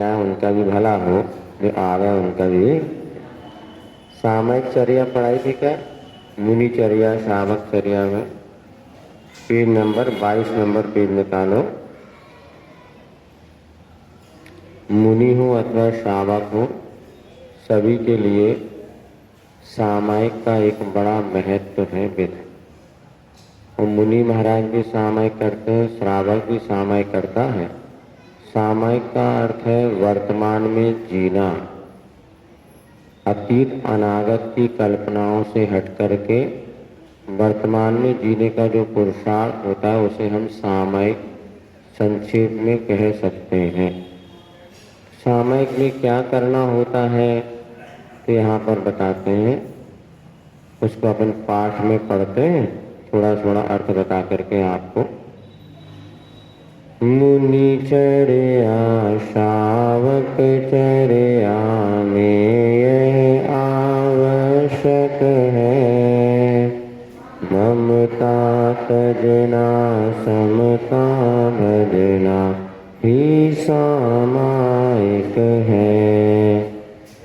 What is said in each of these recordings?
उनका भी भला हो, जो आ गए उनका भी। सामयिक चर्या पढ़ाई थी क्या? मुनि चर्या सामक चर्या में पेज नंबर 22 नंबर पेज निकालो। मुनि हो अथवा शावक हो, सभी के लिए सामयिक का एक बड़ा महत्व है विध। और मुनि महाराज भी सामयिक करते हैं, श्रावक भी सामयिक करता है। सामयिक का अर्थ है वर्तमान में जीना, अतीत अनागत की कल्पनाओं से हट करके वर्तमान में जीने का जो पुरुषार्थ होता है उसे हम सामयिक संक्षेप में कह सकते हैं। सामयिक में क्या करना होता है तो यहाँ पर बताते हैं, उसको अपन पाठ में पढ़ते हैं, थोड़ा थोड़ा अर्थ बता करके आपको। मुनि चर्या शावक चर्या में यह आवश्यक है, ममता तजना समता भजना ही सामयिक है।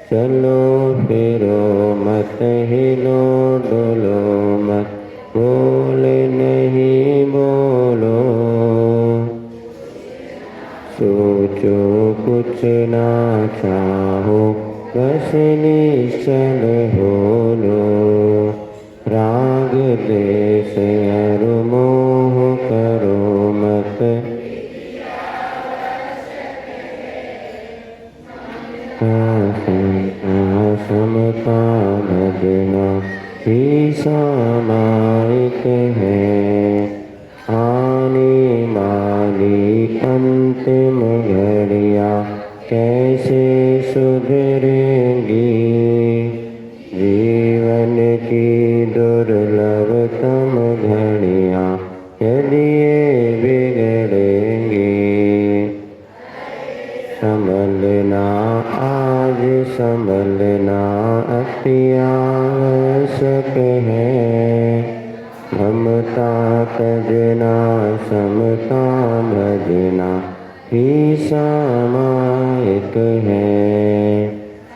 चलो फिरो मत हिलो डोलो मत, बोले नहीं बोलो, सोचो कुछ ना चाहो, बस निश्चल हो लो। राग द्वेष और मोह करो मत, समता भजना ही सामयिक है। आने वाली अंतिम घड़ियाँ कैसे सुधरेंगी, जीवन की दुर्लभतम घड़ियाँ यदि ये बिगड़ेंगी। संभलना आज संभलना अति आवश्यक है, ममता तजना समता भजना ही सामयिक है।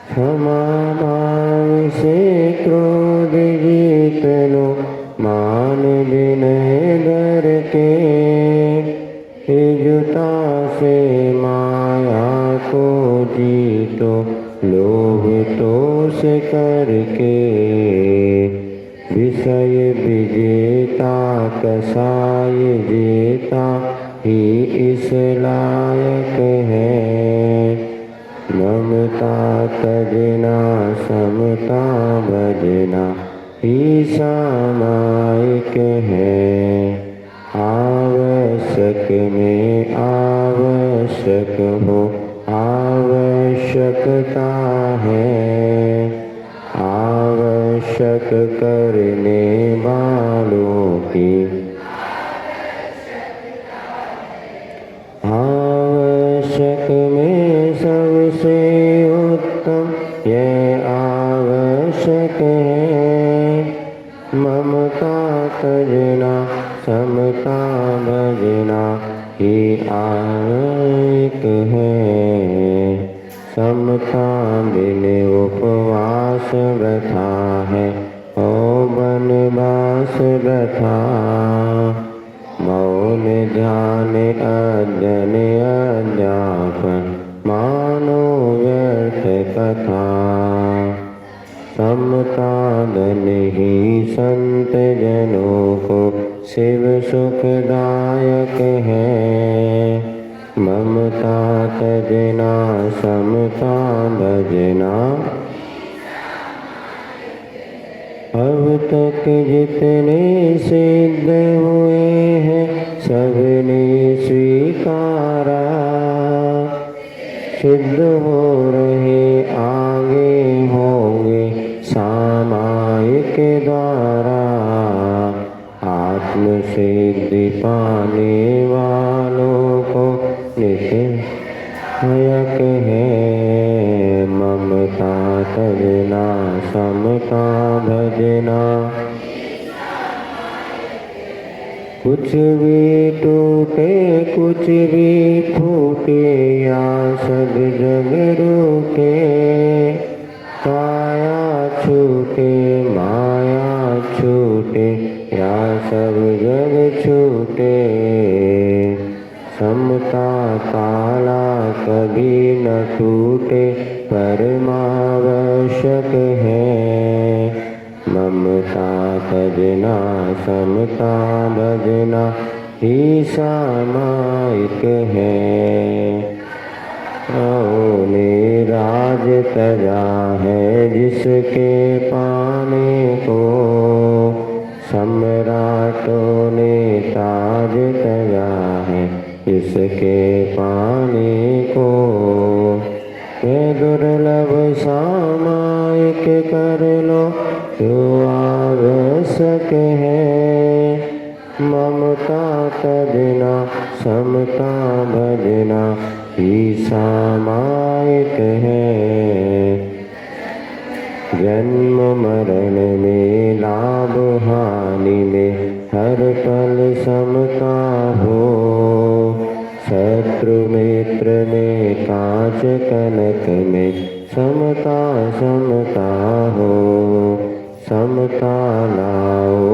क्षमा भाव से क्रोध जीत लो, मान विनय डर के, हिजुता से माया को जीतो, लोभ तोष करके। विषय विजेता कसाय जेता ही इस लायक है, ममता तजना समता भजना ही सामयिक है। आवश्यक में आवश्यक हो, आवश्यकता है, आवश्यक करने वालों की आवश्यक में सबसे उत्तम यह आवश्यक है। ममता तजना समता भजना ही आवश्यक है। समता बिन उपवास व्यथा है, और वनवास व्यथा। मौन ध्यान अध्ययन अध्यापन मानो व्यर्थ कथा। समता धन ही संत जनों को शिव सुखदायक है, ममता तजना समता भजना। अब तक जितने सिद्ध हुए हैं सबने स्वीकारा, सिद्ध हो रहे आगे होंगे सामयिक द्वारा। आत्म सिद्धि पाने वालों को नित्य नायक है, ममता तजना समता भजना। कुछ भी टूटे कुछ भी फूटे या सब जग रूठे, काया छूटे माया छूटे या सब जग छूटे, समता ताला कभी न टूटे परमावश्यक है, ममता तजना समता भजना ही सामायिक है। ने राज तजा है जिसके पाने को, सम्राटों ने ताज तजा है इसके पाने को, वे दुर्लभ सामायिक कर लो जो आवश्यक है, ममता तजना समता भजना ही सामायिक है। जन्म मरण में लाभ हानि में हर पल समता हो, शत्रु मित्र में कांच कनक में समता समता हो, समता लाओ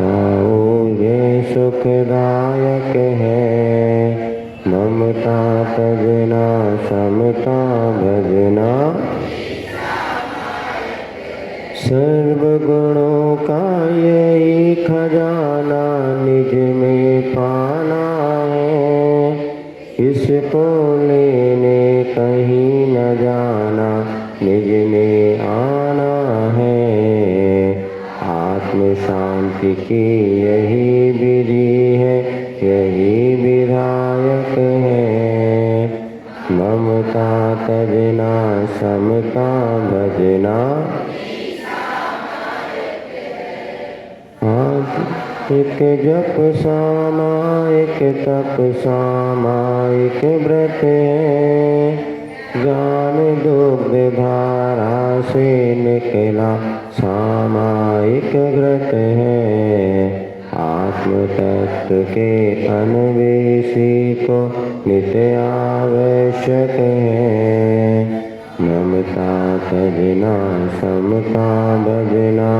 आओ ये सुखदायक है, ममता तजना समता भजना सर्व गुणों का यही खजाना निज में पाना है, इसको लेने कहीं न जाना निज में आना है, आत्म शांति की यही विधि है यही विधायक है, ममता तजना समता भजना एक जप सामायिक तप सामायिक व्रत है, ज्ञान दुग्ध धारा से निकला सामायिक व्रत है, आत्म तत्व के अन्वेषी को नित्य आवश्यक है, ममता तजना समता भजना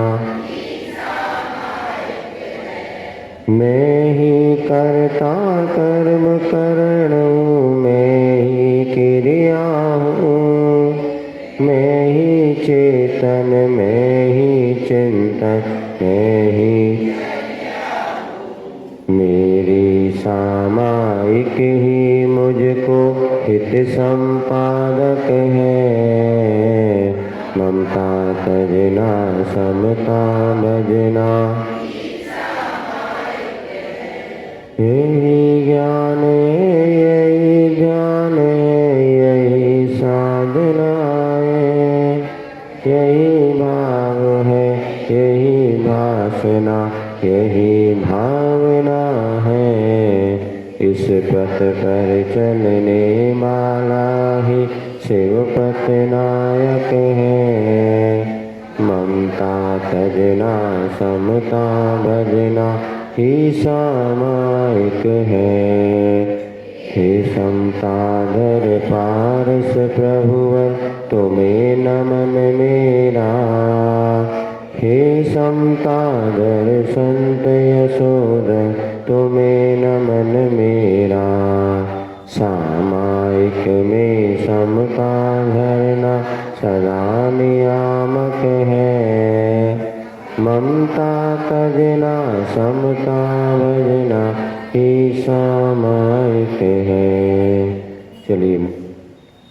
मैं ही करता कर्म करणूं, मैं ही क्रिया हूँ, मैं ही चेतन मैं ही चिंतन मैं ही, मेरी सामायिक ही मुझको हित संपादक है, ममता तजना समता भजना यही ज्ञान यही ध्यान यही साधना है, यही भाव है यही भाषणा यही भावना है, इस पथ पर चलने वाला ही शिव पथ नायक है, ममता तजना समता भजना ही सामायिक है। हे समताधर पारस प्रभुवर तुम्हें नमन मेरा, हे समताधर संत यशोधर तुम्हें नमन मेरा, सामायिक में समता धरना सदा नियामक है, ममता तजना समता भजना ही सामायिक है। चलिए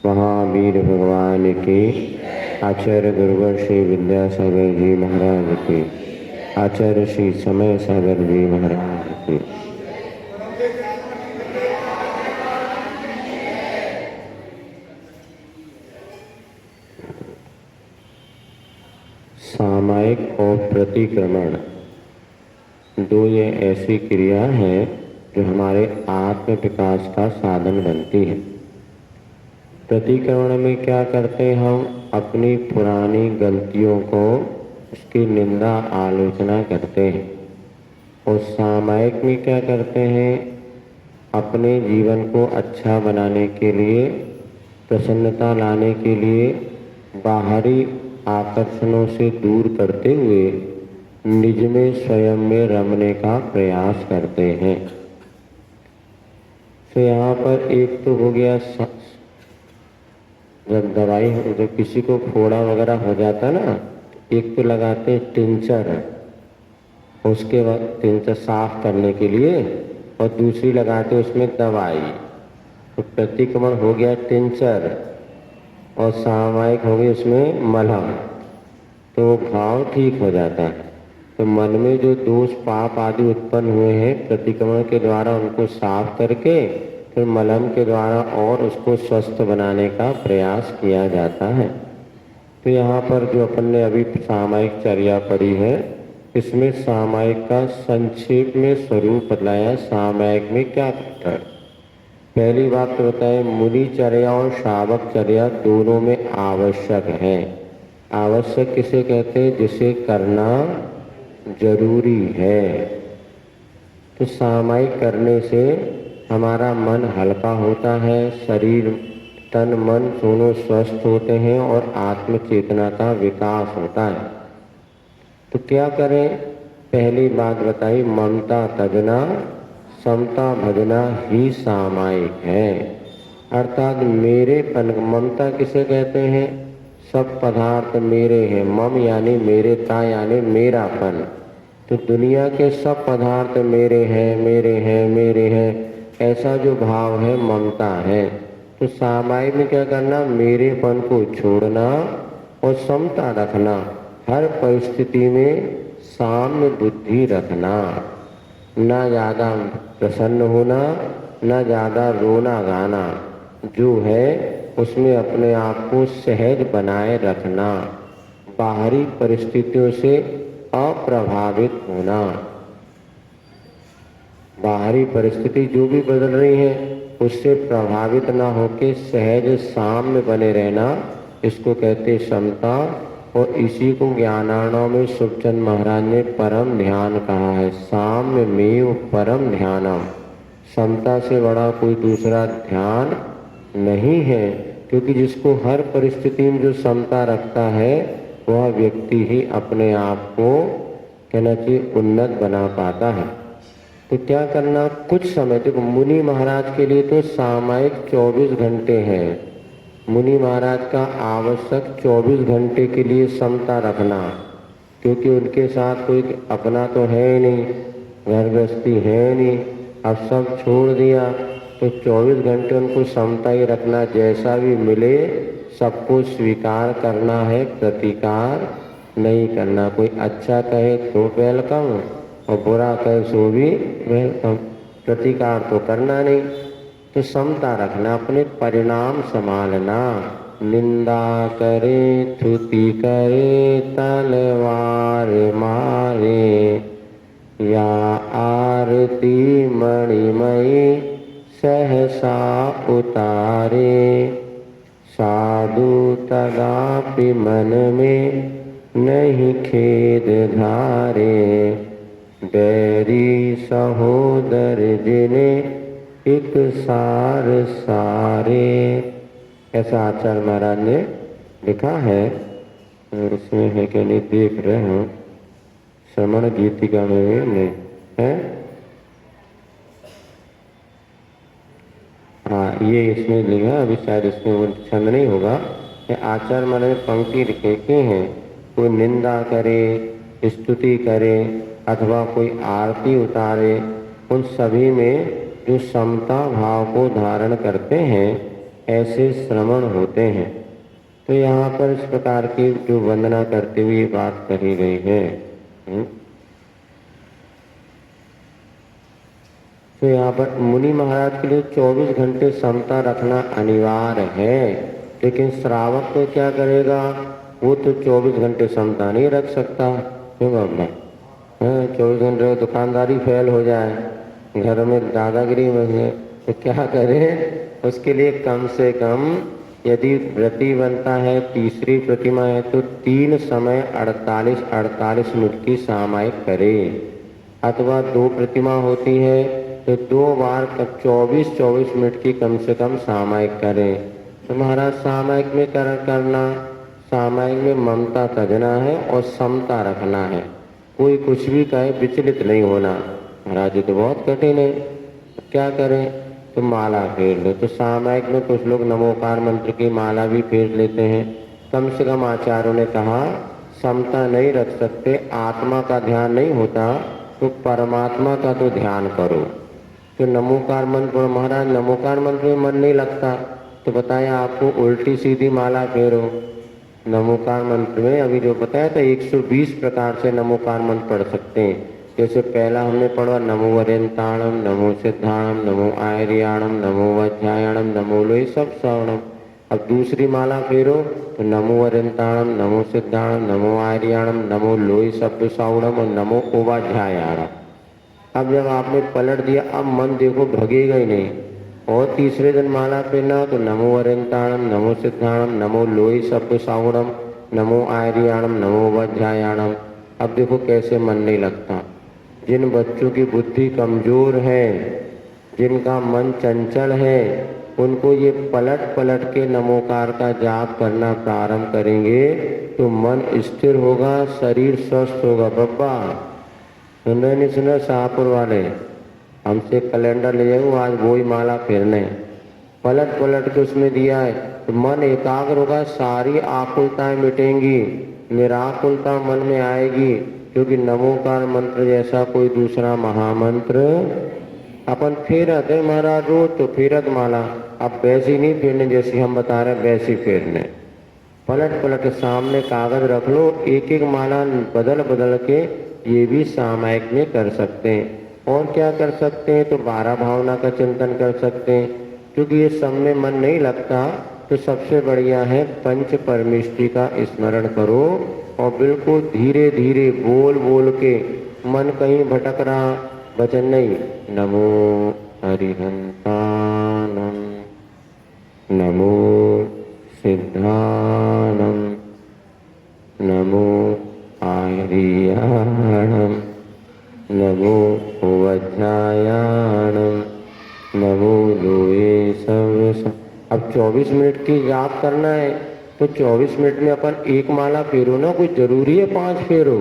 महावीर भगवान की, आचार्य गुरुवर श्री विद्यासागर जी महाराज की, आचार्य श्री समय सागर जी महाराज की। सामायिक और प्रतिक्रमण दो ये ऐसी क्रिया है जो हमारे आत्म विकास का साधन बनती है। प्रतिक्रमण में क्या करते हैं, हम अपनी पुरानी गलतियों को उसकी निंदा आलोचना करते हैं। और सामायिक में क्या करते हैं, अपने जीवन को अच्छा बनाने के लिए, प्रसन्नता लाने के लिए बाहरी आकर्षणों से दूर करते हुए निज में स्वयं में रमने का प्रयास करते हैं। तो यहाँ पर एक तो हो गया, जब दवाई जब किसी को फोड़ा वगैरह हो जाता है ना, एक तो लगाते हैं टिंचर, उसके बाद टिंचर साफ करने के लिए, और दूसरी लगाते हैं उसमें दवाई। तो प्रतिक्रमण हो गया टिंचर और सामायिक हो गई उसमें मलहम, तो वो घाव ठीक हो जाता है। तो मन में जो दोष पाप आदि उत्पन्न हुए हैं प्रतिक्रमण के द्वारा उनको साफ करके फिर मलहम के द्वारा और उसको स्वस्थ बनाने का प्रयास किया जाता है। तो यहाँ पर जो अपन ने अभी सामायिक चर्या पढ़ी है, इसमें सामायिक का संक्षेप में स्वरूप बतलाया। सामायिक में क्या करता है, पहली बात तो बताए मुनिचर्या और श्रावकचर्या दोनों में आवश्यक है। आवश्यक किसे कहते हैं, जिसे करना जरूरी है। तो सामायिक करने से हमारा मन हल्का होता है, शरीर तन मन दोनों स्वस्थ होते हैं और आत्म चेतना का विकास होता है। तो क्या करें, पहली बात बताई ममता तजना समता भजना ही सामायिक है। अर्थात मेरेपन, ममता किसे कहते हैं, सब पदार्थ मेरे हैं, मम यानी मेरेता यानी मेरापन। तो दुनिया के सब पदार्थ मेरे हैं मेरे हैं मेरे हैं, ऐसा जो भाव है ममता है। तो सामायिक में क्या करना, मेरेपन को छोड़ना और समता रखना, हर परिस्थिति में साम्य बुद्धि रखना, ना ज़्यादा प्रसन्न होना ना ज़्यादा रोना गाना, जो है उसमें अपने आप को सहज बनाए रखना, बाहरी परिस्थितियों से अप्रभावित होना। बाहरी परिस्थिति जो भी बदल रही है उससे प्रभावित ना होके सहज साम्य बने रहना, इसको कहते समता। और इसी को ज्ञानार्णव में सुखचंद महाराज ने परम ध्यान कहा है, साम्य में परम ध्यानम। समता से बड़ा कोई दूसरा ध्यान नहीं है, क्योंकि जिसको हर परिस्थिति में जो समता रखता है वह व्यक्ति ही अपने आप को कहना चाहिए उन्नत बना पाता है। तो क्या करना, कुछ समय, देखो मुनि महाराज के लिए तो सामायिक 24 घंटे है। मुनि महाराज का आवश्यक 24 घंटे के लिए समता रखना, क्योंकि उनके साथ कोई अपना तो है ही नहीं, घर गृहस्थी है नहीं, अब सब छोड़ दिया। तो 24 घंटे उनको समता ही रखना, जैसा भी मिले सबको स्वीकार करना है, प्रतिकार नहीं करना। कोई अच्छा कहे तो वेलकम और बुरा कहे सो भी वेलकम, प्रतिकार तो करना नहीं। तो समता रखना, अपने परिणाम संभालना, निंदा करे स्तुति करे तलवार मारे, या आरती मणिमयी सहसा उतारे, साधु तदापि मन में नहीं खेद धारे, बैरी सहोदर जिन्हें एक सार सारे। ऐसा आचार्य महाराज ने लिखा है, और इसमें है कि नहीं देख रहे हो, श्रमण गीतिका में नहीं है। हाँ, ये इसमें लिखा, अभी शायद इसमें वो छंद नहीं होगा। आचार्य महाराज ने पंक्ति लिखी हैं, कोई निंदा करे, स्तुति करे अथवा कोई आरती उतारे, उन सभी में जो समता भाव को धारण करते हैं ऐसे श्रमण होते हैं। तो यहाँ पर इस प्रकार की जो वंदना करते हुए बात कही गई है। तो यहाँ पर मुनि महाराज के लिए 24 घंटे समता रखना अनिवार्य है, लेकिन श्रावक तो क्या करेगा, वो तो 24 घंटे समता नहीं रख सकता। क्यों बाबा, 24 घंटे दुकानदारी फेल हो जाए, घर में दादागिरी में, तो क्या करें, उसके लिए कम से कम यदि व्रती बनता है, तीसरी प्रतिमा है, तो 3 समय 48 मिनट की सामायिक करे। अथवा 2 प्रतिमा होती है तो 2 बार 24-24 मिनट की कम से कम सामायिक करें। तो महाराज सामायिक में करना, सामायिक में ममता तजना है और समता रखना है। कोई कुछ भी कहे विचलित नहीं होना। महाराज ये तो बहुत कठिन है, क्या करें? तो माला फेर लो। तो सामायिक में कुछ लोग नमोकार मंत्र की माला भी फेर लेते हैं। कम से कम आचार्यों ने कहा समता नहीं रख सकते, आत्मा का ध्यान नहीं होता तो परमात्मा का तो ध्यान करो। तो नमोकार मंत्र, महाराज नमोकार मंत्र में मन नहीं लगता, तो बताया आपको उल्टी सीधी माला फेरो। नमोकार मंत्र में अभी जो बताया था 120 प्रकार से नमोकार मंत्र पढ़ सकते हैं। जैसे पहला हमने पढ़ा नमो वरेंताणम, नमो सिद्धाणम, नमो आयर्याणम, नमो वज्रायणम, नमो लोई सब श्रवणम। अब दूसरी माला फेरो तो नमो वरेंताणम, नमो सिद्धाणम, नमो आयर्याणम, नमो लोई शब्द श्रवणम और नमो उपाध्यायाणम। अब जब आपने पलट दिया, अब मन देखो भगेगा ही नहीं। और तीसरे दिन माला फेरना तो नमो वरेंताणम, नमो सिद्धाणम, नमो लोई शब्द श्रवणम, नमो आयर्याणम, नमो वज्रायणम। अब देखो कैसे मन नहीं लगता। जिन बच्चों की बुद्धि कमजोर है, जिनका मन चंचल है, उनको ये पलट पलट के नमोकार का जाप करना प्रारंभ करेंगे तो मन स्थिर होगा, शरीर स्वस्थ होगा। बब्बा सुने नहीं सुने? शाहपुर वाले हमसे कैलेंडर ले जाओ, आज वही माला फेरने। पलट पलट के उसमें दिया है तो मन एकाग्र होगा, सारी आकुलताएं मिटेंगी, निराकुलता मन में आएगी। क्योंकि नमोकार मंत्र जैसा कोई दूसरा महामंत्र अपन फेरत है महाराज रोज, तो फेरत माला अब वैसी नहीं फेरने जैसी हम बता रहे, वैसी फेरने। पलट पलट के सामने कागज रख लो, एक एक माला बदल बदल के ये भी सामायिक में कर सकते हैं। और क्या कर सकते हैं? तो 12 भावना का चिंतन कर सकते हैं। क्योंकि ये सब में मन नहीं लगता तो सबसे बढ़िया है पंच परमेष्टि का स्मरण करो और बिल्कुल धीरे धीरे बोल बोल के, मन कहीं भटक रहा, वचन नहीं, नमो हरिहंतानम, नमो सिद्धानम, नमो आर्याणम, नमो वज्रायणम, नमो लोए सब। अब 24 मिनट की जाप करना है तो 24 मिनट में अपन एक माला फेरो ना, कुछ जरूरी है 5 फेरो।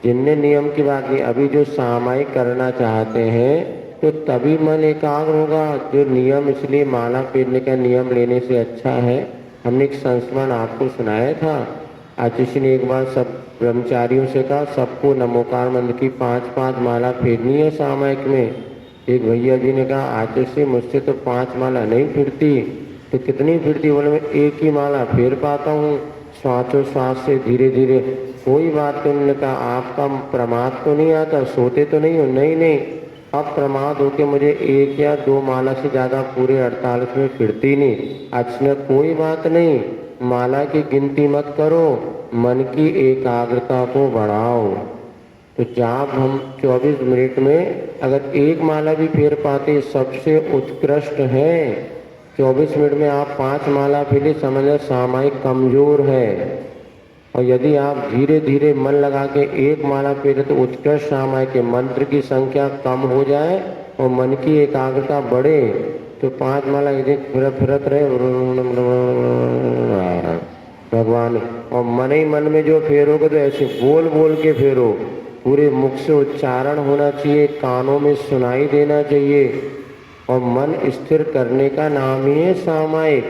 जिनने नियम की बात की, अभी जो सामायिक करना चाहते हैं तो तभी मन एकाग्र होगा। जो नियम, इसलिए माला फेरने का नियम लेने से अच्छा है। हमने एक संस्मरण आपको सुनाया था। आशीष ने एक बार सब ब्रह्मचारियों से कहा सबको नमोकार मंत्र की 5-5 माला फेरनी है सामायिक में। एक भैया जी ने कहा आशीष मुझसे तो 5 माला नहीं फिरती, तो कितनी फिरती? बोले मैं एक ही माला फेर पाता हूँ, श्वासोश्वास से धीरे धीरे। कोई बात तो उन्होंने कहा आपका प्रमाद तो नहीं आता, सोते तो नहीं हो? नहीं नहीं, अब प्रमाद होके मुझे 1 या 2 माला से ज़्यादा पूरे 48 में फिरती नहीं। अच्छा कोई बात नहीं, माला की गिनती मत करो, मन की एकाग्रता को बढ़ाओ। तो जाप हम 24 मिनट में अगर एक माला भी फेर पाते सबसे उत्कृष्ट है। 24 मिनट में आप 5 माला फेरे, समझ सामायिक कमजोर है। और यदि आप धीरे धीरे मन लगा के एक माला फेरे तो उत्कृष्ट सामायिक के मंत्र की संख्या कम हो जाए और मन की एकाग्रता बढ़े। तो 5 माला यदि फिरत रहे भगवान, और मन ही मन में जो फेरोगे तो ऐसे बोल बोल के फेरो, पूरे मुख से उच्चारण होना चाहिए, कानों में सुनाई देना चाहिए। और मन स्थिर करने का नाम ही है सामायिक।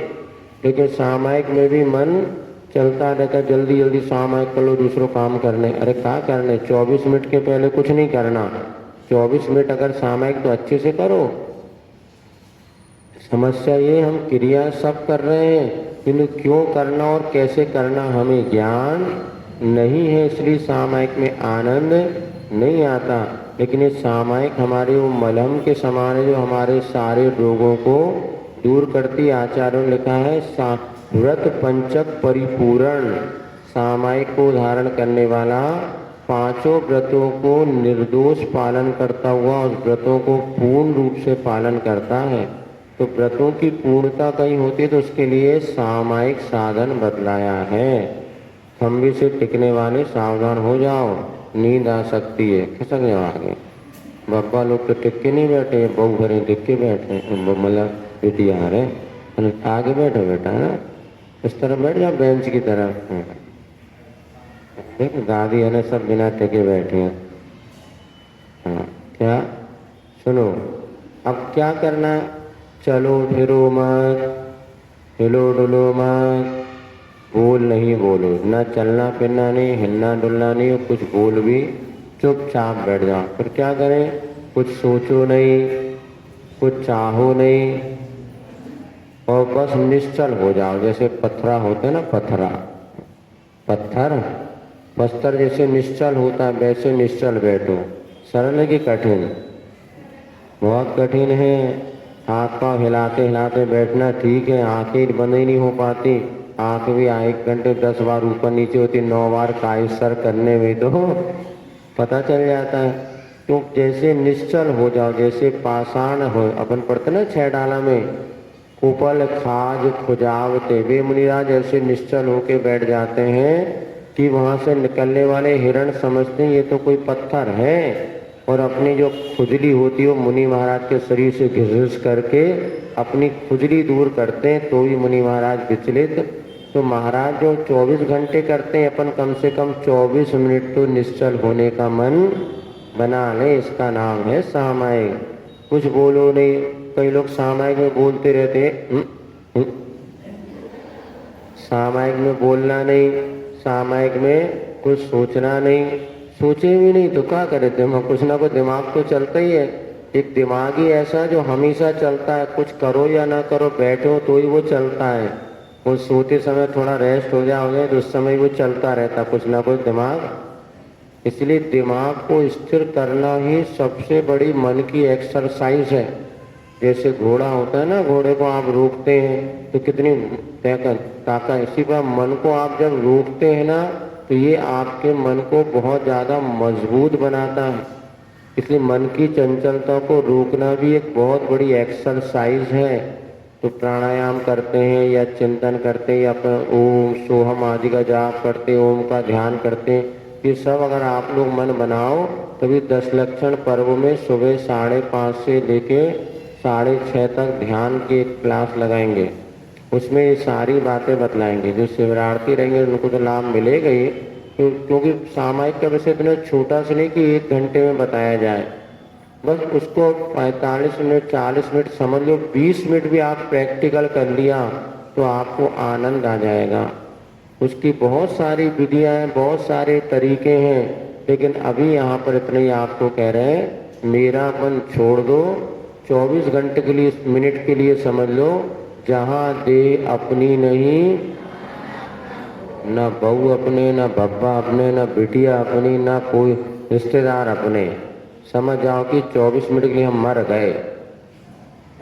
लेकिन सामायिक में भी मन चलता रहता, जल्दी जल्दी सामायिक कर लो, दूसरों काम करने। अरे क्या करने? 24 मिनट के पहले कुछ नहीं करना। 24 मिनट अगर सामायिक तो अच्छे से करो। समस्या ये हम क्रिया सब कर रहे हैं, किंतु क्यों करना और कैसे करना हमें ज्ञान नहीं है, इसलिए सामायिक में आनंद नहीं आता। लेकिन ये सामायिक हमारे वो मलहम के समान है जो हमारे सारे रोगों को दूर करती। आचार्यों ने लिखा है व्रत पंचक परिपूर्ण। सामायिक को धारण करने वाला 5 व्रतों को निर्दोष पालन करता हुआ उस व्रतों को पूर्ण रूप से पालन करता है। तो व्रतों की पूर्णता कहीं होती है तो उसके लिए सामायिक साधन बतलाया है। खंभे से टिकने वाले सावधान हो जाओ। नींद आ सकती है, खिसक जाओ आगे। बाबा लोग तो टिक के नहीं बैठे, बहू भरे टिक के बैठे, मतलब बेटी आ रहे, आगे बैठो बेटा है, इस तरह बैठ जाओ बेंच की तरफ। देखो दादी है ना, सब बिना टिके बैठे हैं। हाँ क्या, सुनो, अब क्या करना, चलो फिरो मत, हिलो डुलो मत, बोल नहीं बोलो, ना चलना फिरना नहीं, हिलना डुलना नहीं, और कुछ बोल भी, चुपचाप बैठ जाओ। फिर क्या करें, कुछ सोचो नहीं, कुछ चाहो नहीं, और बस निश्चल हो जाओ। जैसे पत्थरा होता है ना, पत्थरा, पत्थर जैसे निश्चल होता है वैसे निश्चल बैठो। सरल है कि कठिन, बहुत कठिन है। हाथ पाँव हिलाते हिलाते बैठना ठीक है, आंखें बंद ही नहीं हो पाती, आंख भी 1 घंटे 10 बार ऊपर नीचे होती, 9 बार कायसर करने में तो पता चल जाता है। तो जैसे निश्चल हो जाओ, जैसे पाषाण हो, अपन पढ़ते ना 6 डाला में, कुपल खाज खुजावते, वे मुनिराज ऐसे निश्चल होके बैठ जाते हैं कि वहां से निकलने वाले हिरण समझते हैं ये तो कोई पत्थर है, और अपनी जो खुजली होती है वो मुनि महाराज के शरीर से घिस करके अपनी खुजली दूर करते हैं, तो भी मुनि महाराज विचलित। तो महाराज जो 24 घंटे करते हैं, अपन कम से कम 24 मिनट तो निश्चल होने का मन बना ले, इसका नाम है सामायिक। कुछ बोलो नहीं, कई लोग सामायिक में बोलते रहते हैं, सामायिक में बोलना नहीं, सामायिक में कुछ सोचना नहीं, सोचे भी नहीं तो क्या करे, दिमाग कुछ ना कुछ दिमाग तो चलता ही है। एक दिमाग ही ऐसा जो हमेशा चलता है, कुछ करो या ना करो, बैठो तो ही वो चलता है। वो सोते समय थोड़ा रेस्ट हो जाओगे तो उस समय वो चलता रहता कुछ ना कुछ दिमाग। इसलिए दिमाग को स्थिर करना ही सबसे बड़ी मन की एक्सरसाइज है। जैसे घोड़ा होता है ना, घोड़े को आप रोकते हैं तो कितनी ताकत, इसी पर मन को आप जब रोकते हैं ना तो ये आपके मन को बहुत ज़्यादा मजबूत बनाता है। इसलिए मन की चंचलता को रोकना भी एक बहुत बड़ी एक्सरसाइज है। तो प्राणायाम करते हैं या चिंतन करते हैं या ओम सोहम आदि का जाप करते हैं, ओम का ध्यान करते हैं, ये सब अगर आप लोग मन बनाओ तभी 10 लक्षण पर्व में सुबह 5:30 से लेके 6:30 तक ध्यान की एक क्लास लगाएंगे। उसमें ये सारी बातें बतलाएंगे। जो शिवरार्थी रहेंगे उनको तो लाभ मिलेगा ही, क्योंकि सामायिक का विषय इतना छोटा सा नहीं कि 1 घंटे में बताया जाए। बस उसको 45 मिनट 40 मिनट समझ लो, 20 मिनट भी आप प्रैक्टिकल कर लिया तो आपको आनंद आ जाएगा। उसकी बहुत सारी विधियां हैं, बहुत सारे तरीके हैं, लेकिन अभी यहाँ पर इतने ही आपको कह रहे हैं, मेरापन छोड़ दो। 24 घंटे के लिए, मिनट के लिए समझ लो, जहाँ दे अपनी नहीं, न बहू अपने, न बब्बा अपने, न बिटिया अपनी, न कोई रिश्तेदार अपने। समझ जाओ कि 24 मिनट के लिए हम मर गए।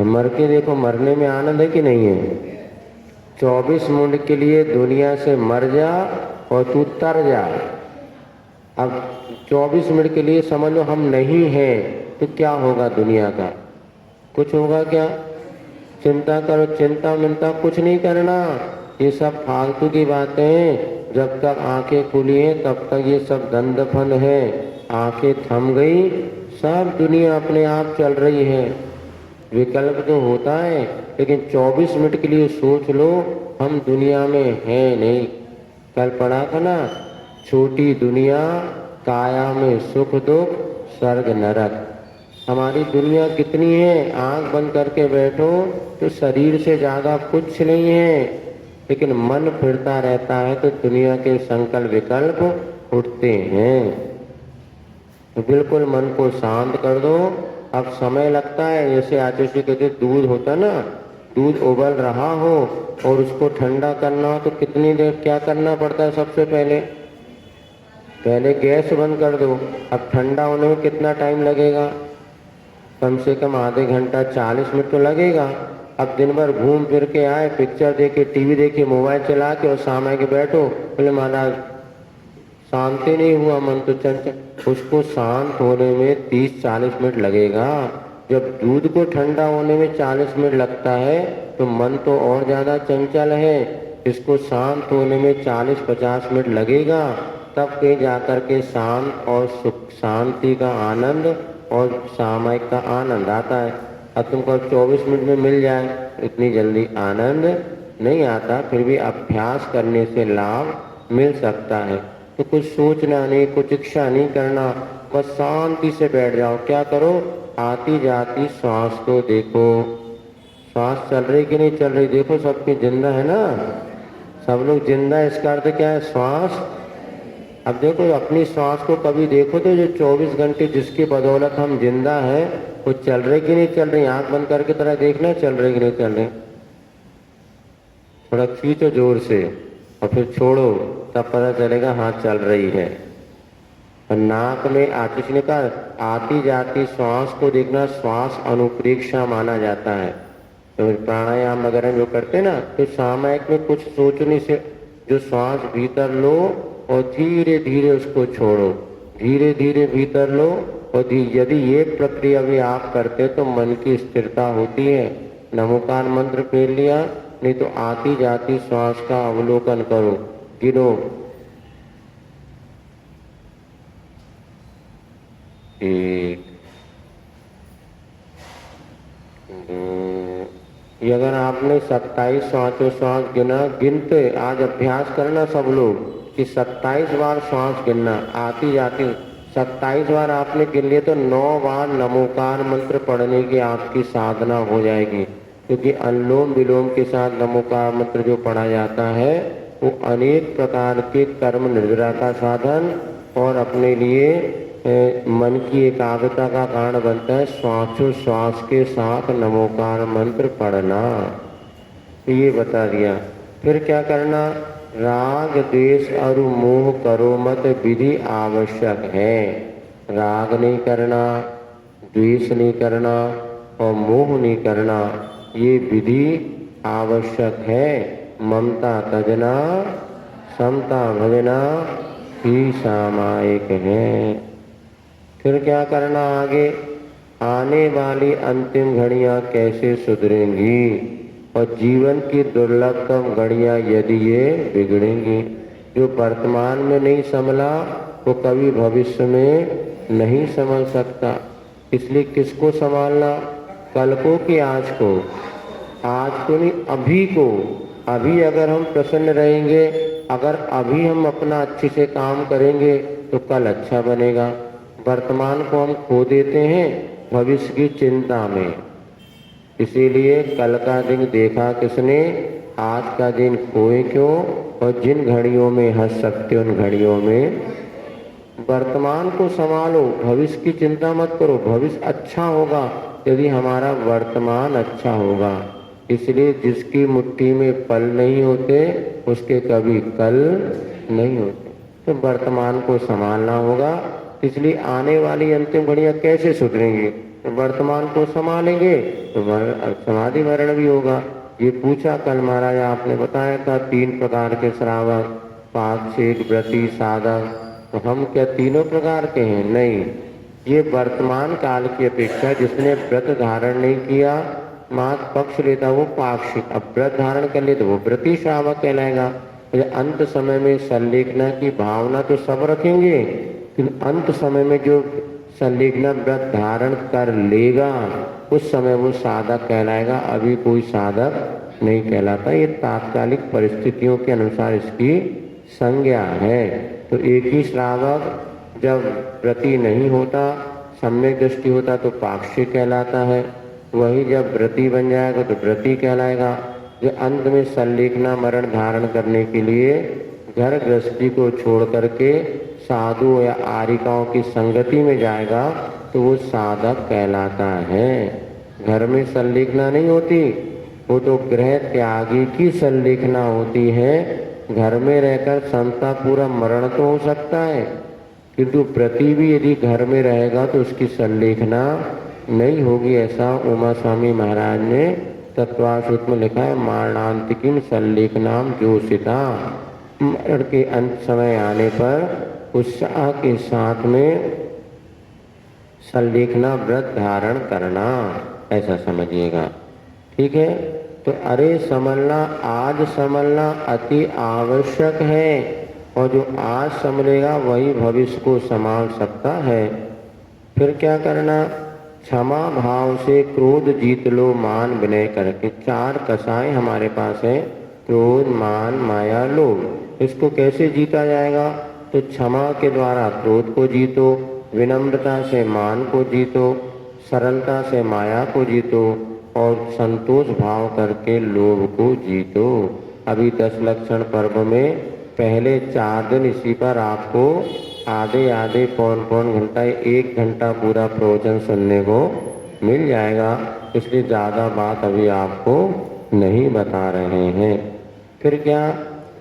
मर के देखो, मरने में आनंद है कि नहीं है। 24 मिनट के लिए दुनिया से मर जा और तू तर जा। अब 24 मिनट के लिए समझ लो हम नहीं हैं, तो क्या होगा दुनिया का, कुछ होगा क्या। चिंता करो, चिंता मिंता कुछ नहीं करना, ये सब फालतू की बातें हैं। जब तक आंखें खुली हैं तब तक ये सब दंदफन है। आंखें थम गई, सब दुनिया अपने आप चल रही है। विकल्प तो होता है, लेकिन 24 मिनट के लिए सोच लो हम दुनिया में हैं नहीं। कल पढ़ा था ना, छोटी दुनिया, काया में सुख दुख, स्वर्ग नरक। हमारी दुनिया कितनी है, आंख बंद करके बैठो तो शरीर से ज़्यादा कुछ नहीं है, लेकिन मन फिरता रहता है तो दुनिया के संकल्प विकल्प उठते हैं। तो बिल्कुल मन को शांत कर दो। अब समय लगता है, जैसे आचार्य कहते दूध होता ना, दूध उबल रहा हो और उसको ठंडा करना हो तो कितनी देर क्या करना पड़ता है, सबसे पहले गैस बंद कर दो। अब ठंडा होने में कितना टाइम लगेगा, कम से कम आधे घंटा 40 मिनट तो लगेगा। अब दिन भर घूम फिर के आए, पिक्चर देखे, टीवी देखे, मोबाइल चला के और शाम आके बैठो, बोले महाराज शांति नहीं हुआ, मन तो चंचल। उसको शांत होने में 30-40 मिनट लगेगा। जब दूध को ठंडा होने में 40 मिनट लगता है तो मन तो और ज़्यादा चंचल है, इसको शांत होने में 40-50 मिनट लगेगा। तब कहीं जाकर के शांत और सुख शांति का आनंद और सामयिक का आनंद आता है। अब तुमको 24 मिनट में मिल जाए, इतनी जल्दी आनंद नहीं आता, फिर भी अभ्यास करने से लाभ मिल सकता है। तो कुछ सोचना नहीं, कुछ इच्छा नहीं करना, बस शांति से बैठ जाओ। क्या करो? आती जाती श्वास को देखो, श्वास चल रही कि नहीं चल रही देखो। सबकी जिंदा है ना, सब लोग जिंदा है, इसका अर्थ क्या है? श्वास। अब देखो अपनी श्वास को कभी देखो तो जो 24 घंटे जिसकी बदौलत हम जिंदा हैं वो चल रहे कि नहीं चल रही। आंख बंद करके तरह देखना चल रही कि नहीं चल रही। थोड़ा खींचो जोर से और फिर छोड़ो, तब पता चलेगा हाँ चल रही है। और नाक में किसी ने कहा आती जाती श्वास को देखना श्वास अनुप्रेक्षा माना जाता है। तो प्राणायाम वगैरह जो करते ना, तो सामयिक में कुछ सोचने से जो श्वास भीतर लो और धीरे धीरे उसको छोड़ो, धीरे धीरे भीतर लो और यदि ये प्रक्रिया भी आप करते तो मन की स्थिरता होती है। नमोकार मंत्र फेर लिया, नहीं तो आती जाती श्वास का अवलोकन करो, गिनो। 1 2, ये अगर आपने 27 श्वास गिनते, आज अभ्यास करना सब लोग कि 27 बार श्वास गिनना, आती जाती 27 बार आपने गिन लिए तो 9 बार नमोकार मंत्र पढ़ने की आपकी साधना हो जाएगी। क्योंकि अनुलोम विलोम के साथ नमोकार मंत्र जो पढ़ा जाता है वो अनेक प्रकार के कर्म निद्रा का साधन और अपने लिए मन की एकाग्रता का कारण बनता है। श्वासोश्वास के साथ नमोकार मंत्र पढ़ना, ये बता दिया। फिर क्या करना? राग द्वेष और मोह करो मत विधि आवश्यक है। राग नहीं करना, द्वेष नहीं करना और मोह नहीं करना, ये विधि आवश्यक है। ममता तजना समता भजना ही सामायिक है। फिर क्या करना आगे? आने वाली अंतिम घड़ियां कैसे सुधरेंगी और जीवन की दुर्लभतम घड़ियां यदि ये बिगड़ेंगी। जो वर्तमान में नहीं संभला वो कभी भविष्य में नहीं संभल सकता। इसलिए किसको संभालना? कल को कि आज को? आज को नहीं, अभी को। अभी अगर हम प्रसन्न रहेंगे, अगर अभी हम अपना अच्छे से काम करेंगे तो कल अच्छा बनेगा। वर्तमान को हम खो देते हैं भविष्य की चिंता में। इसीलिए कल का दिन देखा किसने, आज का दिन खोए क्यों। और जिन घड़ियों में हंस सकते उन घड़ियों में वर्तमान को संभालो, भविष्य की चिंता मत करो। भविष्य अच्छा होगा यदि हमारा वर्तमान अच्छा होगा। इसलिए जिसकी मुट्ठी में पल नहीं होते उसके कभी कल नहीं होते। तो वर्तमान को संभालना होगा। इसलिए आने वाली अंतिम घड़ियां कैसे सुधरेंगी? तो वर्तमान को संभालेंगे तो समाधि मरण भी होगा। ये पूछा कल महाराज आपने बताया था 3 प्रकार के श्रावक, पाक्षिक, व्रती, साधक। तो हम क्या तीनों प्रकार के हैं? नहीं, ये वर्तमान काल की अपेक्षा जिसने व्रत धारण नहीं किया, मात्र पक्ष लेता वो पाक्षिक, अब व्रत धारण कर ले तो वो व्रती श्रावक कहलाएगा। अंत समय में संलेखना की भावना तो सब रखेंगे, लेकिन अंत समय में जो संलेखना व्रत धारण कर लेगा उस समय वो साधक कहलाएगा। अभी कोई साधक नहीं कहलाता। ये तात्कालिक परिस्थितियों के अनुसार इसकी संज्ञा है। तो एक ही श्रावक जब व्रती नहीं होता, सम्यक दृष्टि होता तो पाक्षिक कहलाता है। वही जब व्रती बन जाएगा तो व्रती कहलाएगा। जो अंत में संलेखना मरण धारण करने के लिए घर गृहस्थी को छोड़ करके साधु या आरिकाओं की संगति में जाएगा तो वो साधक कहलाता है। घर में संलेखना नहीं होती, वो तो गृह त्यागी की संलेखना होती है। घर में रहकर संता पूरा मरण तो हो सकता है, किंतु व्रती भी यदि घर में रहेगा तो उसकी संलेखना नहीं होगी। ऐसा उमा स्वामी महाराज ने तत्वासुत में लिखा है। मरणांतिकीम संलेखनाम जोशिता, मरण के अंत समय आने पर उत्साह के साथ में संलेखना व्रत धारण करना, ऐसा समझिएगा। ठीक है। तो अरे संभलना, आज संभलना अति आवश्यक है। और जो आज संभलेगा वही भविष्य को संभाल सकता है। फिर क्या करना? क्षमा भाव से क्रोध जीत लो मान विनय करके। 4 कसाएं हमारे पास है, क्रोध, मान, माया, लोभ। इसको कैसे जीता जाएगा? तो क्षमा के द्वारा क्रोध को जीतो, विनम्रता से मान को जीतो, सरलता से माया को जीतो और संतोष भाव करके लोभ को जीतो। अभी 10 लक्षण पर्व में पहले 4 दिन इसी पर आपको आधे पौन घंटा 1 घंटा पूरा प्रवचन सुनने को मिल जाएगा। इसलिए ज़्यादा बात अभी आपको नहीं बता रहे हैं। फिर क्या?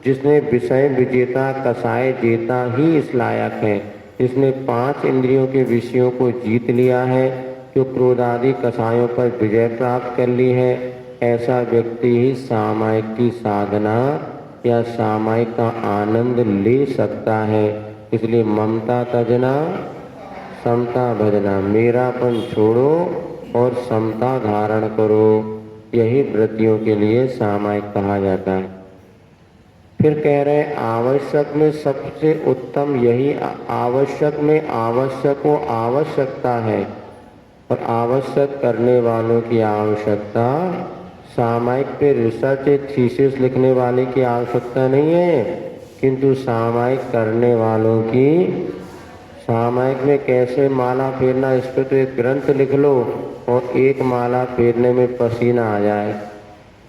जिसने विषय विजेता कसाय जेता ही इस लायक है, जिसने 5 इंद्रियों के विषयों को जीत लिया है, जो क्रोध आदि कसायों पर विजय प्राप्त कर ली है, ऐसा व्यक्ति ही सामायिक की साधना या सामायिक का आनंद ले सकता है। इसलिए ममता तजना समता भजना, मेरापन छोड़ो और समता धारण करो। यही व्रतियों के लिए सामायिक कहा जाता है। फिर कह रहे हैं आवश्यक में सबसे उत्तम यही, आवश्यक में आवश्यक को आवश्यकता है और आवश्यक करने वालों की आवश्यकता। सामायिक पे रिसर्च थीसिस लिखने वाले की आवश्यकता नहीं है, किंतु सामायिक करने वालों की। सामायिक में कैसे माला फेरना, इस पर तो एक ग्रंथ लिख लो और एक माला फेरने में पसीना आ जाए।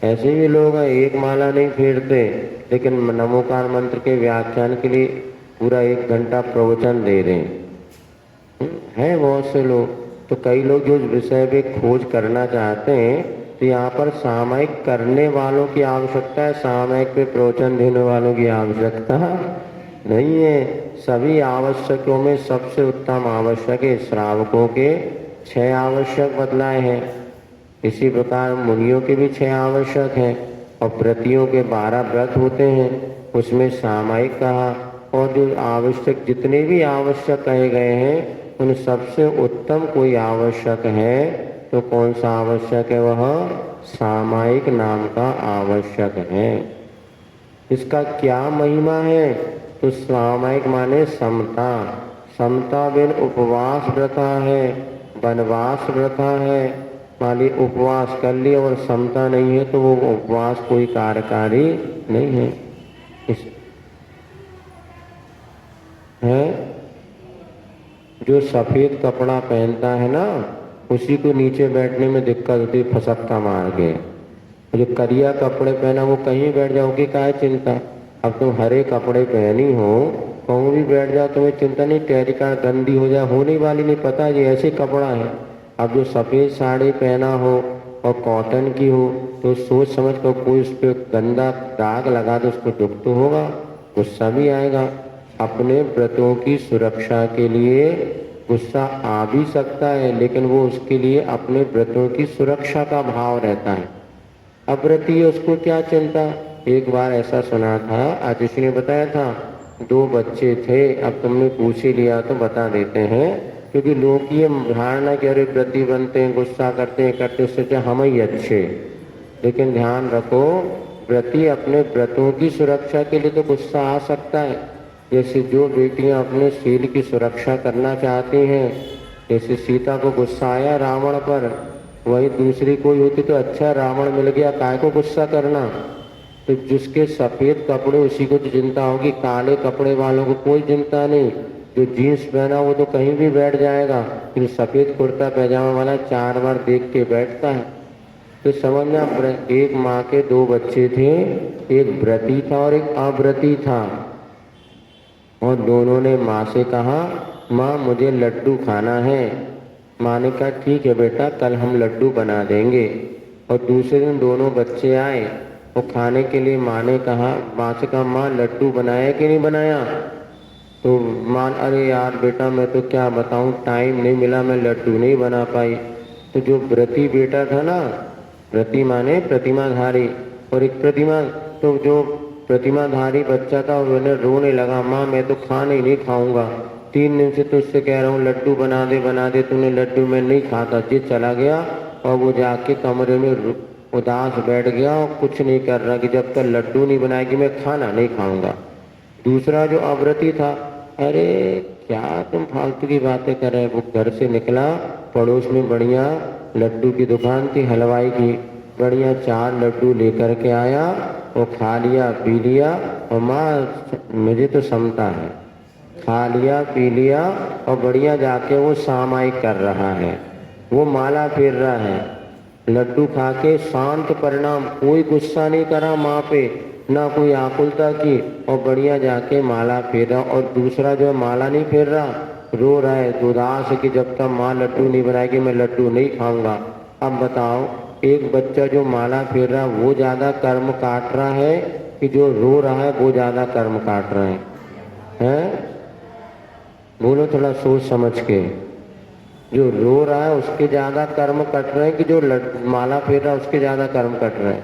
ऐसे भी लोग हैं एक माला नहीं फेरते, लेकिन नमोकार मंत्र के व्याख्यान के लिए पूरा 1 घंटा प्रवचन दे रहे हैं बहुत से लोग। तो कई लोग जो विषय पे खोज करना चाहते हैं, तो यहाँ पर सामायिक करने वालों की आवश्यकता है, सामायिक पे प्रवचन देने वालों की आवश्यकता नहीं है। सभी आवश्यकों में सबसे उत्तम आवश्यक है श्रावकों के 6 आवश्यक बतलाए हैं। इसी प्रकार मुनियों के भी 6 आवश्यक हैं और व्रतियों के 12 व्रत होते हैं, उसमें सामायिक कहा। और जो आवश्यक जितने भी आवश्यक कहे गए हैं, उन सबसे उत्तम कोई आवश्यक है तो कौन सा आवश्यक है? वह सामायिक नाम का आवश्यक है। इसका क्या महिमा है? तो सामायिक माने समता। समता बिन उपवास व्रता है, वनवास व्रता है। मान ली उपवास कर लिया और समता नहीं है तो वो उपवास कोई कार्यकारी नहीं है। इस है जो सफेद कपड़ा पहनता है ना, उसी को नीचे बैठने में दिक्कत होती है, फसक्का मार के। जो करिया कपड़े पहना वो कहीं बैठ जाओगे, क्या है चिंता? अब तुम हरे कपड़े पहनी हो, कहूँ भी बैठ जाओ तुम्हें चिंता नहीं, टेरिका गंदी हो जाए, होने वाली नहीं, पता ये ऐसे कपड़ा है। अब जो सफ़ेद साड़ी पहना हो और कॉटन की हो, तो सोच समझ कर कोई उस पर गंदा दाग लगा दे, उसको दुख तो होगा, गुस्सा भी आएगा। अपने व्रतों की सुरक्षा के लिए गुस्सा आ भी सकता है, लेकिन वो उसके लिए अपने व्रतों की सुरक्षा का भाव रहता है। अव्रती उसको क्या चिंता। एक बार ऐसा सुना था, आतिशी ने बताया था, 2 बच्चे थे। अब तुमने पूछ ही लिया तो बता देते हैं, क्योंकि लोग की ये धारणा कि अरे व्रती बनते हैं, गुस्सा करते हैं, करते उससे हम ही अच्छे। लेकिन ध्यान रखो, व्रती अपने व्रतों की सुरक्षा के लिए तो गुस्सा आ सकता है। जैसे जो बेटियां अपने शील की सुरक्षा करना चाहती हैं, जैसे सीता को गुस्सा आया रावण पर, वही दूसरी कोई होती तो अच्छा रावण मिल गया, काय को गुस्सा करना। तो जिसके सफ़ेद कपड़े उसी को तो चिंता होगी, काले कपड़े वालों को कोई चिंता नहीं। जो जीन्स पहना वो तो कहीं भी बैठ जाएगा, फिर सफ़ेद कुर्ता पैजामा वाला 4 बार देख के बैठता है। तो समझना, एक माँ के 2 बच्चे थे, एक व्रती था और एक अव्रती था। और दोनों ने माँ से कहा, माँ मुझे लड्डू खाना है। माँ ने कहा ठीक है बेटा, कल हम लड्डू बना देंगे। और दूसरे दिन दोनों बच्चे आए और खाने के लिए माँ ने कहा, माँ से कहा माँ लड्डू बनाया कि नहीं बनाया? तो माँ, अरे यार बेटा मैं तो क्या बताऊँ, टाइम नहीं मिला, मैं लड्डू नहीं बना पाई। तो जो व्रती बेटा था ना, व्रती माने प्रतिमाधारी, और एक प्रतिमा, तो जो प्रतिमाधारी बच्चा था उन्होंने रोने लगा, माँ मैं तो खाना ही नहीं खाऊंगा, 3 दिन से तुझसे कह रहा हूँ लड्डू बना दे, तूने लड्डू में नहीं खाता। जिद चला गया और वो जाके कमरे में उदास बैठ गया और कुछ नहीं कर रहा कि जब तक लड्डू नहीं बनाएगी मैं खाना नहीं खाऊंगा। दूसरा जो अव्रती था, अरे क्या तुम फालतू की बातें कर रहे, वो घर से निकला, पड़ोस में बढ़िया लड्डू की दुकान थी हलवाई की, बढ़िया 4 लड्डू लेकर के आया, वो खा लिया पी लिया, और माँ मुझे तो समता है, खा लिया पी लिया, और बढ़िया जाके वो सामायिक कर रहा है, वो माला फेर रहा है, लड्डू खा के शांत परिणाम, कोई गुस्सा नहीं करा माँ पे, ना कोई आकुलता की, और बढ़िया जाके माला फेरा। और दूसरा जो माला नहीं फेर रहा, रो रहा है उदास है कि जब तक माँ लड्डू नहीं बनाएगी मैं लड्डू नहीं खाऊंगा। अब बताओ, एक बच्चा जो माला फेर रहा वो ज्यादा कर्म काट रहा है कि जो रो रहा है वो ज्यादा कर्म काट रहा है? हैं? बोलो थोड़ा सोच समझ के। जो रो रहा है उसके ज्यादा कर्म कट रहे हैं कि जो माला फेर रहा है उसके ज्यादा कर्म कट रहे हैं?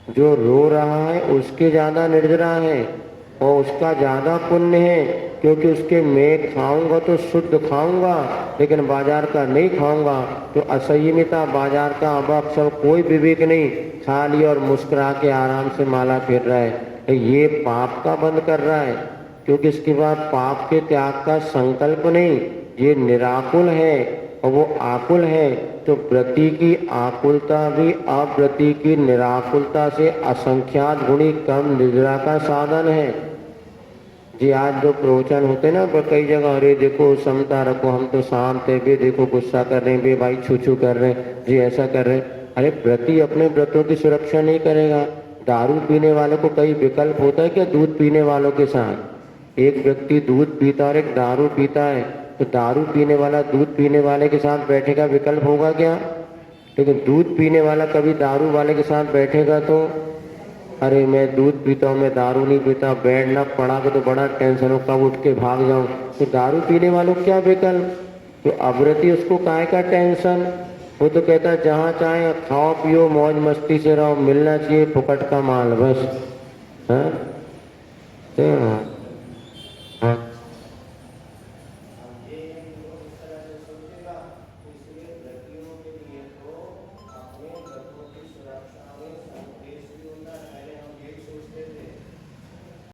जो रो रहा है उसके ज्यादा निर्जरा है और उसका ज्यादा पुण्य है, क्योंकि उसके मैं खाऊंगा तो शुद्ध खाऊंगा लेकिन बाजार का नहीं खाऊंगा, तो असंयमिता बाजार का अब अक्सर कोई विवेक नहीं, खा लिया और मुस्कुरा के आराम से माला फेर रहा है। ये पाप का बंद कर रहा है, क्योंकि इसके बाद पाप के त्याग का संकल्प नहीं, ये निराकुल है और वो आकुल है, तो व्रति की आकुलता भी अव्रति की निराकुलता से असंख्यात गुणी कम निद्रा का साधन है। जी आज जो प्रवचन होते ना कई जगह, अरे देखो समता रखो, हम तो शांत है, बे देखो गुस्सा कर रहे हैं, बे भाई छू छू कर रहे हैं, जी ऐसा कर रहे हैं। अरे व्रती अपने व्रतों की सुरक्षा नहीं करेगा। दारू पीने वालों को कई विकल्प होता है क्या दूध पीने वालों के साथ? एक व्यक्ति दूध पीता और एक दारू पीता है, तो दारू पीने वाला दूध पीने वाले के साथ बैठेगा, विकल्प होगा क्या? लेकिन दूध पीने वाला कभी दारू वाले के साथ बैठेगा तो अरे मैं दूध पीता हूँ, मैं दारू नहीं पीता, बेड ना पड़ा को तो बड़ा टेंशन हो, कब उठ के भाग जाऊं। तो दारू पीने वालों क्या विकल्प? तो अव्रती उसको काहे का टेंशन, वो तो कहता है जहाँ चाहे खाओ पियो मौज मस्ती से रहो, मिलना चाहिए फुकट का माल बस। हाँ तो